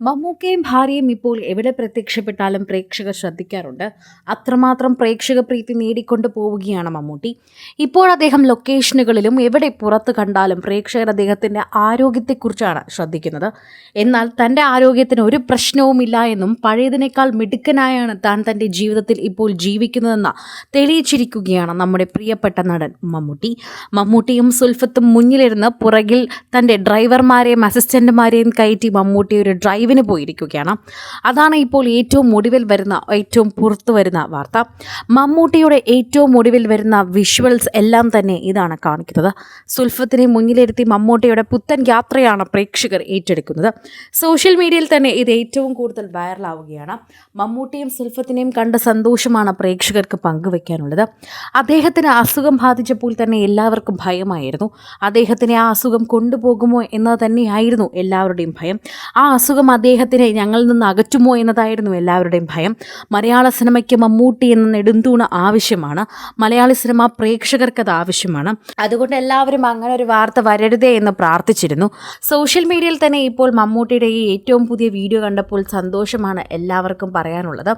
മമ്മൂക്കയും ഭാര്യയും ഇപ്പോൾ എവിടെ പ്രത്യക്ഷപ്പെട്ടാലും പ്രേക്ഷകർ ശ്രദ്ധിക്കാറുണ്ട്. അത്രമാത്രം പ്രേക്ഷക പ്രീതി നേടിക്കൊണ്ട് പോവുകയാണ് മമ്മൂട്ടി. ഇപ്പോൾ അദ്ദേഹം ലൊക്കേഷനുകളിലും എവിടെ പുറത്ത് കണ്ടാലും പ്രേക്ഷകർ അദ്ദേഹത്തിൻ്റെ ആരോഗ്യത്തെക്കുറിച്ചാണ് ശ്രദ്ധിക്കുന്നത്. എന്നാൽ തൻ്റെ ആരോഗ്യത്തിന് ഒരു പ്രശ്നവുമില്ല എന്നും പഴയതിനേക്കാൾ മിടുക്കനായാണ് താൻ തൻ്റെ ജീവിതത്തിൽ ഇപ്പോൾ ജീവിക്കുന്നതെന്ന് തെളിയിച്ചിരിക്കുകയാണ് നമ്മുടെ പ്രിയപ്പെട്ട നടൻ മമ്മൂട്ടി. മമ്മൂട്ടിയും സുൽഫത്തും മുന്നിലിരുന്ന് പുറകിൽ തൻ്റെ ഡ്രൈവർമാരെയും അസിസ്റ്റന്റുമാരെയും കയറ്റി മമ്മൂട്ടി ഒരു ഡ്രൈവിന് പോയിരിക്കുകയാണ്. അതാണ് ഇപ്പോൾ ഏറ്റവും പുറത്തു വരുന്ന വാർത്ത. മമ്മൂട്ടിയുടെ ഏറ്റവും ഒടുവിൽ വരുന്ന വിഷ്വൽസ് എല്ലാം തന്നെ ഇതാണ് കാണിക്കുന്നത്. സുൽഫത്തിനെ മുന്നിലിരുത്തി മമ്മൂട്ടിയുടെ പുത്തൻ യാത്രയാണ് പ്രേക്ഷകർ ഏറ്റെടുക്കുന്നത്. സോഷ്യൽ മീഡിയയിൽ തന്നെ ഇത് ഏറ്റവും കൂടുതൽ വൈറലാവുകയാണ്. മമ്മൂട്ടിയും സുൽഫത്തിനെയും കണ്ട സന്തോഷമാണ് പ്രേക്ഷകർക്ക് പങ്കുവെക്കാനുള്ളത്. അദ്ദേഹത്തിന് അസുഖം ബാധിച്ചപ്പോൾ തന്നെ എല്ലാവർക്കും ഭയമായിരുന്നു. അദ്ദേഹത്തിനെ ആ അസുഖം കൊണ്ടുപോകുമോ എന്നത് തന്നെയായിരുന്നു എല്ലാവരുടെയും ഭയം. ആ അസുഖം അദ്ദേഹത്തിനെ ഞങ്ങളിൽ നിന്ന് അകറ്റുമോ എന്നതായിരുന്നു എല്ലാവരുടെയും ഭയം. മലയാള സിനിമയ്ക്ക് മമ്മൂട്ടി എന്ന നെടുന്തൂണ് ആവശ്യമാണ്. മലയാളി സിനിമ പ്രേക്ഷകർക്കത് ആവശ്യമാണ്. അതുകൊണ്ട് എല്ലാവരും അങ്ങനെ ഒരു വാർത്ത വരരുതേ എന്ന് പ്രാർത്ഥിച്ചിരുന്നു. സോഷ്യൽ മീഡിയയിൽ തന്നെ ഇപ്പോൾ മമ്മൂട്ടിയുടെ ഈ ഏറ്റവും പുതിയ വീഡിയോ കണ്ടപ്പോൾ സന്തോഷമാണ് എല്ലാവർക്കും പറയാനുള്ളത്.